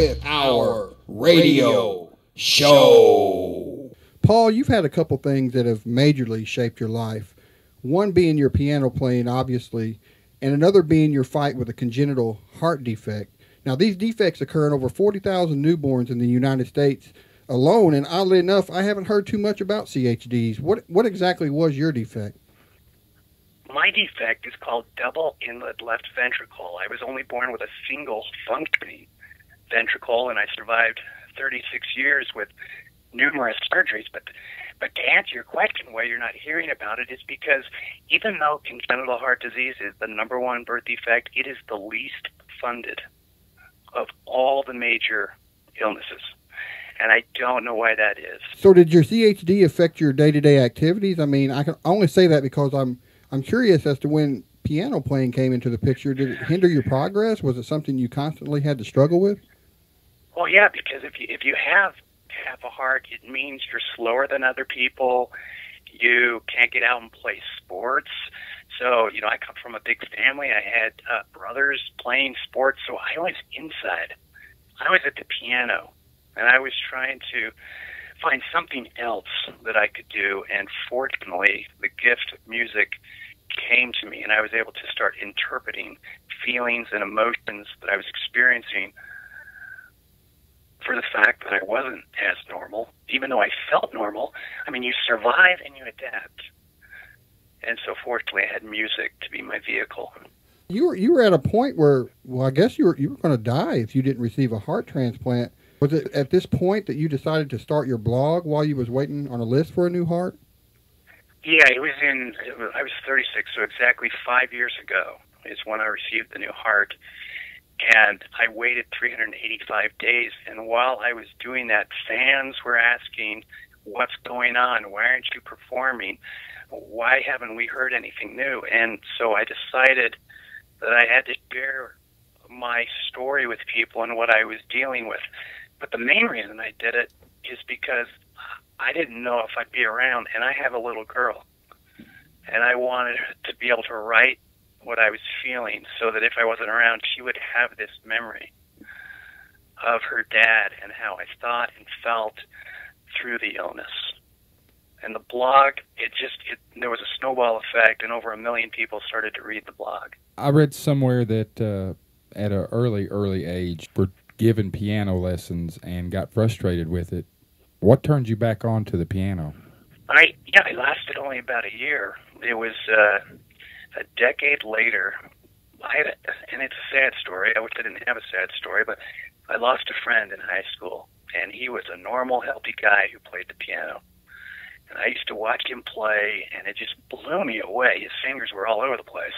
Fifth Hour Radio Show. Paul, you've had a couple things that have majorly shaped your life. One being your piano playing, obviously, and another being your fight with a congenital heart defect. Now, these defects occur in over 40,000 newborns in the United States alone, and oddly enough, I haven't heard too much about CHDs. What exactly was your defect? My defect is called double inlet left ventricle. I was only born with a single functioning ventricle, and I survived 36 years with numerous surgeries. But to answer your question, why you're not hearing about it is because even though congenital heart disease is the #1 birth defect, it is the least funded of all the major illnesses. And I don't know why that is. So did your CHD affect your day-to-day activities? I mean, I can only say that because I'm curious as to when piano playing came into the picture. Did it hinder your progress? Was it something you constantly had to struggle with? Well, yeah, because if you have a heart, it means you're slower than other people. You can't get out and play sports. So, I come from a big family. I had brothers playing sports, so I was inside. I was at the piano, and I was trying to find something else that I could do, and fortunately, the gift of music came to me, and I was able to start interpreting feelings and emotions that I was experiencing for the fact that I wasn't as normal, even though I felt normal. I mean, you survive and you adapt. And so fortunately, I had music to be my vehicle. You were at a point where, well, I guess you were going to die if you didn't receive a heart transplant. Was it at this point that you decided to start your blog while you was waiting on a list for a new heart? Yeah, I was 36, so exactly 5 years ago is when I received the new heart. And I waited 385 days. And while I was doing that, fans were asking, what's going on? Why aren't you performing? Why haven't we heard anything new? And so I decided that I had to share my story with people and what I was dealing with. But the main reason I did it is because I didn't know if I'd be around, and I have a little girl. And I wanted to be able to write what I was feeling so that if I wasn't around, she would have this memory of her dad and how I thought and felt through the illness. And the blog, there was a snowball effect, and over 1 million people started to read the blog. I read somewhere that at an early age, were given piano lessons and got frustrated with it. What turned you back on to the piano? I lasted only about a year. It was a decade later. And it's a sad story. I wish I didn't have a sad story, but I lost a friend in high school, and he was a normal, healthy guy who played the piano. And I used to watch him play, and it just blew me away. His fingers were all over the place.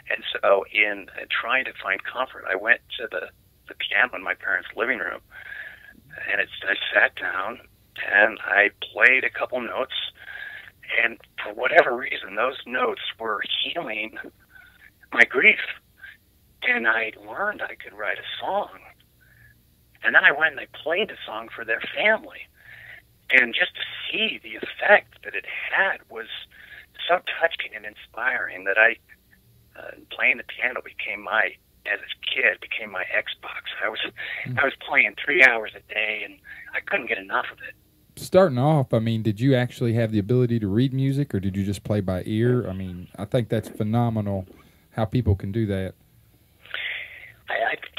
And so in trying to find comfort, I went to the piano in my parents' living room, and I sat down, and I played a couple notes, and for whatever reason, those notes were healing my grief. And I learned I could write a song. And then I went and I played the song for their family. And just to see the effect that it had was so touching and inspiring that playing the piano became as a kid, became my Xbox. I was playing 3 hours a day, and I couldn't get enough of it. Starting off, I mean, did you actually have the ability to read music, or did you just play by ear? I mean, I think that's phenomenal how people can do that.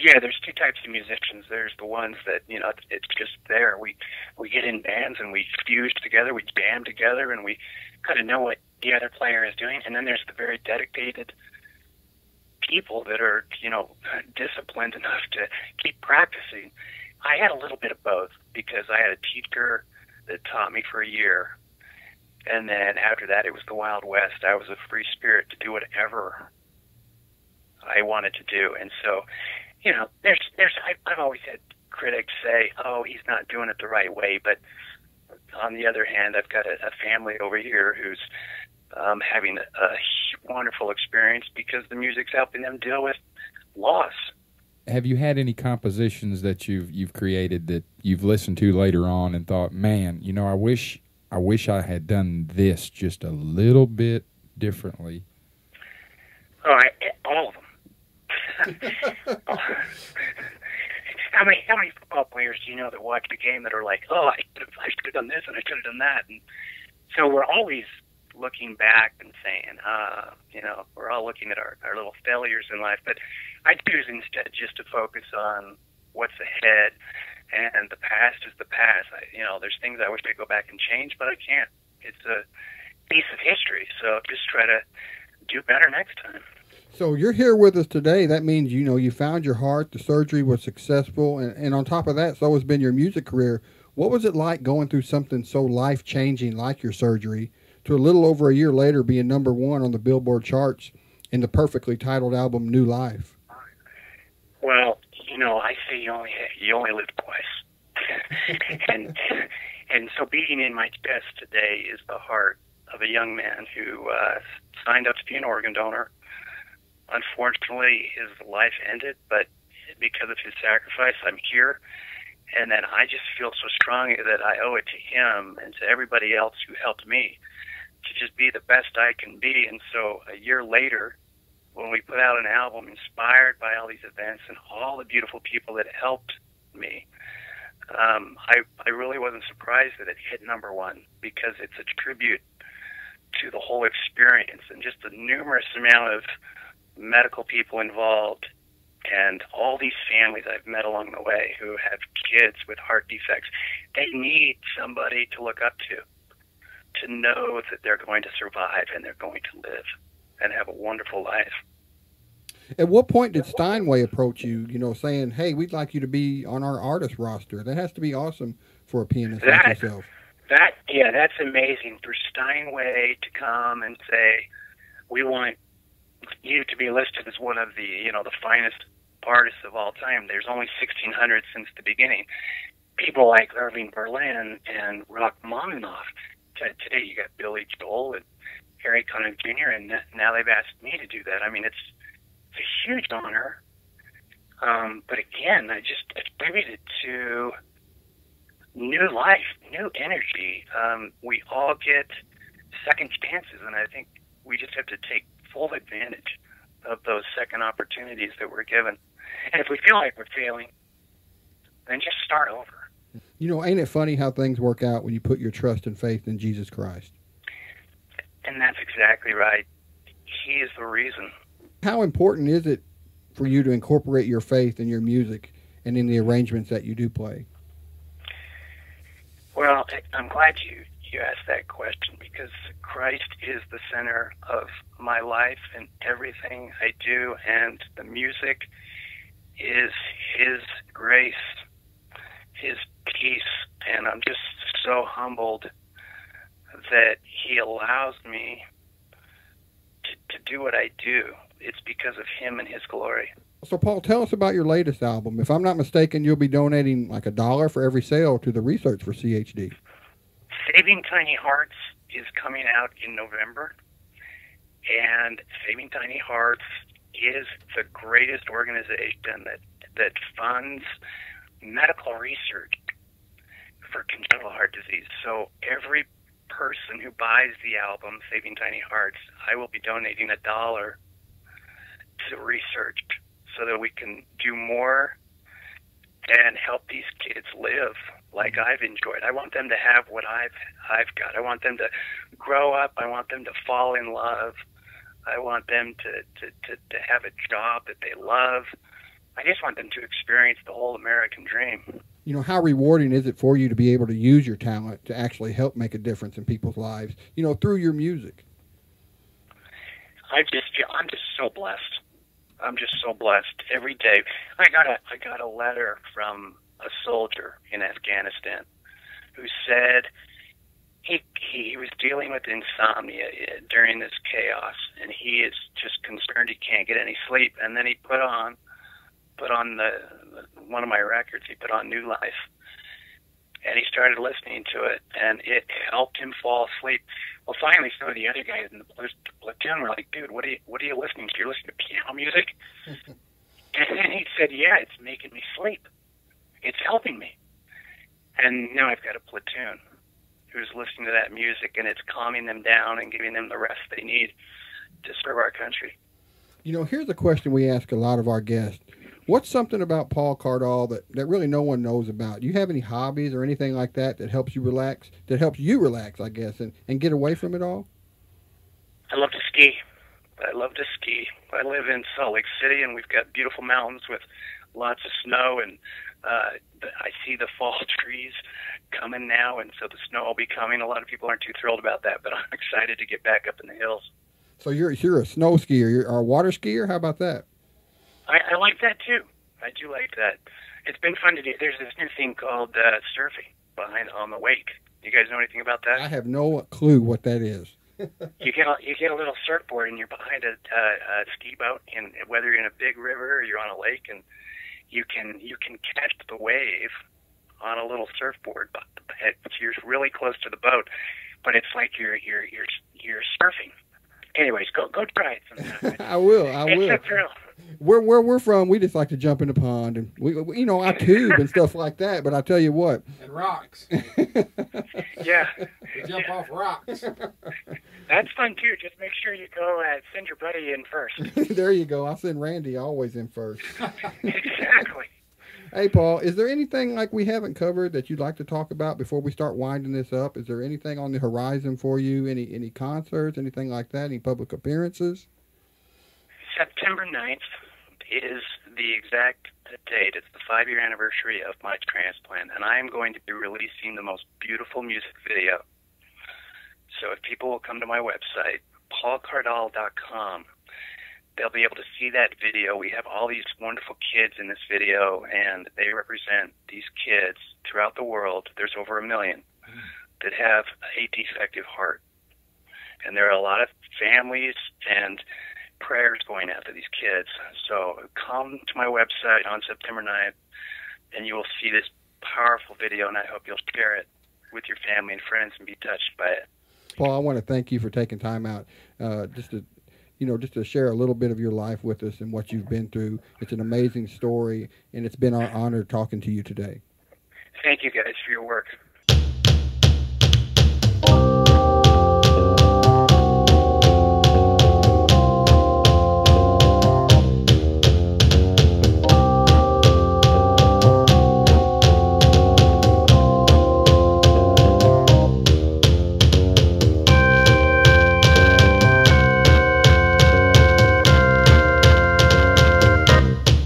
Yeah, there's two types of musicians. There's the ones that, it's just there. We get in bands and we fuse together, we jam together, and we kind of know what the other player is doing. And then there's the very dedicated people that are, disciplined enough to keep practicing. I had a little bit of both because I had a teacher that taught me for a year. And then after that, it was the Wild West. I was a free spirit to do whatever I wanted to do. And so, I've always had critics say, oh, he's not doing it the right way. But on the other hand, I've got a family over here who's having a wonderful experience because the music's helping them deal with loss. Have you had any compositions that you've created that you've listened to later on and thought, man, I wish I had done this just a little bit differently? Oh, all of them. how many football players do you know that watch the game that are like, oh, I should have done this and I should have done that, and so we're always looking back and saying, we're all looking at our little failures in life, but I choose instead just to focus on what's ahead, and the past is the past. There's things I wish I could go back and change, but I can't. It's a piece of history, so just try to do better next time. So you're here with us today. That means, you found your heart, the surgery was successful, and on top of that, so has been your music career. What was it like going through something so life-changing like your surgery to a little over a year later being #1 on the Billboard charts in the perfectly titled album New Life? Well, I say you only live twice. and so beating in my chest today is the heart of a young man who signed up to be an organ donor. Unfortunately, his life ended, but because of his sacrifice, I'm here. And then I just feel so strongly that I owe it to him and to everybody else who helped me to just be the best I can be. And so a year later, when we put out an album inspired by all these events and all the beautiful people that helped me, I really wasn't surprised that it hit #1 because it's a tribute to the whole experience and just the numerous amount of medical people involved and all these families I've met along the way who have kids with heart defects. They need somebody to look up to know that they're going to survive and they're going to live and have a wonderful life. At what point did Steinway approach you, saying, hey, we'd like you to be on our artist roster? That has to be awesome for a pianist like yourself. That's amazing. For Steinway to come and say, we want you to be listed as one of the, the finest artists of all time. There's only 1,600 since the beginning. People like Irving Berlin and Rachmaninoff. Today you got Billy Joel and Harry Connick Jr., and now they've asked me to do that. I mean, it's a huge honor. But again, I just attribute it to new life, new energy. We all get second chances, and I think we just have to take full advantage of those second opportunities that we're given. And if we feel like we're failing, then just start over. Ain't it funny how things work out when you put your trust and faith in Jesus Christ? And that's exactly right. He is the reason. How important is it for you to incorporate your faith in your music and in the arrangements that you do play? Well, I'm glad you asked that question, because Christ is the center of my life and everything I do, and the music is His grace, His peace, and I'm just so humbled that He allows me to do what I do. It's because of Him and His glory. So, Paul, tell us about your latest album. If I'm not mistaken, you'll be donating like $1 for every sale to the research for CHD. Saving Tiny Hearts is coming out in November, and Saving Tiny Hearts is the greatest organization that funds medical research for congenital heart disease. So every person who buys the album, Saving Tiny Hearts, I will be donating $1 to research so that we can do more and help these kids live like I've enjoyed. I want them to have what I've got. I want them to grow up. I want them to fall in love. I want them to have a job that they love. I just want them to experience the whole American dream. How rewarding is it for you to be able to use your talent to actually help make a difference in people's lives, through your music? I'm just so blessed. I'm just so blessed every day. I got a letter from a soldier in Afghanistan who said he was dealing with insomnia during this chaos, and he is just concerned he can't get any sleep. And then he put on one of my records. He put on New Life, and he started listening to it, and it helped him fall asleep. Well, finally, some of the other guys in the platoon were like, "Dude, what are you listening to? You're listening to piano music?" And then he said, "Yeah, it's making me sleep. It's helping me." And now I've got a platoon who's listening to that music, and it's calming them down and giving them the rest they need to serve our country. Here's a question we ask a lot of our guests. What's something about Paul Cardall that really no one knows about? Do you have any hobbies or anything like that helps you relax, I guess, and get away from it all? I love to ski. I live in Salt Lake City, and we've got beautiful mountains with lots of snow, and I see the fall trees coming now, and so the snow will be coming. A lot of people aren't too thrilled about that, but I'm excited to get back up in the hills. So you're a snow skier, or a water skier? How about that? I like that too. I do like that. It's been fun to do. There's this new thing called surfing on the wake. You guys know anything about that? I have no clue what that is. You get a little surfboard and you're behind a ski boat, and whether you're in a big river or you're on a lake, and you can catch the wave on a little surfboard. But you're really close to the boat, but it's like you're surfing. Anyways, go try it sometime. I will. It's a thrill. Where we're from, we just like to jump in the pond, and we I tube and stuff like that. But I tell you what, and rocks. Yeah, we jump off rocks. That's fun too. Just make sure you go send your buddy in first. There you go. I'll send Randy always in first. Exactly. Hey, Paul, is there anything like we haven't covered that you'd like to talk about before we start winding this up? Is there anything on the horizon for you? Any concerts, anything like that? Any public appearances? September 9th is the exact date. It's the 5-year anniversary of my transplant, and I am going to be releasing the most beautiful music video. So if people will come to my website, paulcardall.com, they'll be able to see that video. We have all these wonderful kids in this video, and they represent these kids throughout the world. There's over 1 million that have a defective heart. And there are a lot of families and prayers going after these kids. So come to my website on September 9th, and you will see this powerful video, and I hope you'll share it with your family and friends and be touched by it. Paul, I want to thank you for taking time out just to share a little bit of your life with us and what you've been through. It's an amazing story, and it's been our honor talking to you today. Thank you guys for your work.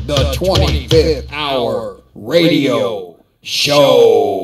The 25th Hour Radio Show.